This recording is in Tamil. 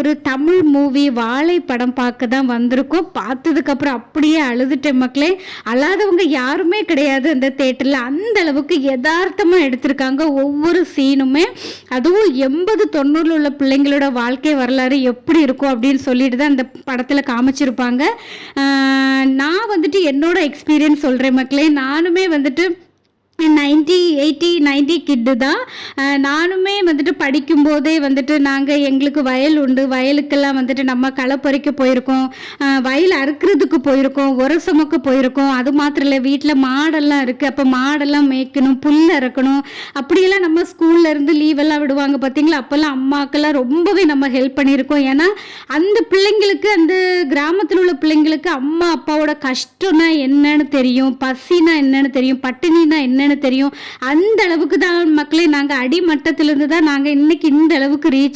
ஒரு தமிழ் மூவி வாழை படம் பார்க்க தான் வந்திருக்கோம். பார்த்ததுக்கப்புறம் அப்படியே அழுதுட்டேன் மக்களே. அழாதவங்க யாருமே கிடையாது அந்த தேட்டரில். அந்த அளவுக்கு யதார்த்தமாக எடுத்திருக்காங்க ஒவ்வொரு சீனுமே. அதுவும் 80-90 உள்ள பிள்ளைங்களோட வாழ்க்கை வரலாறு எப்படி இருக்கும் அப்படின்னு சொல்லிட்டு தான் அந்த படத்தில் காமிச்சிருப்பாங்க. நான் வந்துட்டு என்னோட எக்ஸ்பீரியன்ஸ் சொல்கிறேன் மக்களே. நானுமே வந்துட்டு 90 கிட்டு தான். நானுமே வந்துட்டு படிக்கும்போதே வந்துட்டு எங்களுக்கு வயல் உண்டு. வயலுக்கெல்லாம் வந்துட்டு நம்ம களை பறிக்க போயிருக்கோம், வயல் அறுக்கிறதுக்கு போயிருக்கோம், உரசமுக்கு போயிருக்கோம். அது மாத்திரம் இல்லை, வீட்டில் மாடெல்லாம் இருக்குது. அப்போ மாடெல்லாம் மேய்க்கணும், புல் அறுக்கணும். அப்படியெல்லாம் நம்ம ஸ்கூல்லேருந்து லீவெல்லாம் விடுவாங்க பார்த்தீங்களா, அப்போல்லாம் அம்மாக்கெல்லாம் ரொம்பவே நம்ம ஹெல்ப் பண்ணியிருக்கோம். ஏன்னா அந்த பிள்ளைங்களுக்கு, அந்த கிராமத்தில் உள்ள பிள்ளைங்களுக்கு அம்மா அப்பாவோட கஷ்டம்னா என்னன்னு தெரியும், பசினா என்னன்னு தெரியும், பட்டினினா என்னன்னு தெரியும். அந்த அளவுக்கு தான் மக்களே நாங்கள் அடிமட்டத்திலிருந்து தான் நாங்கள் இன்னைக்கு இந்த அளவுக்கு ரீச்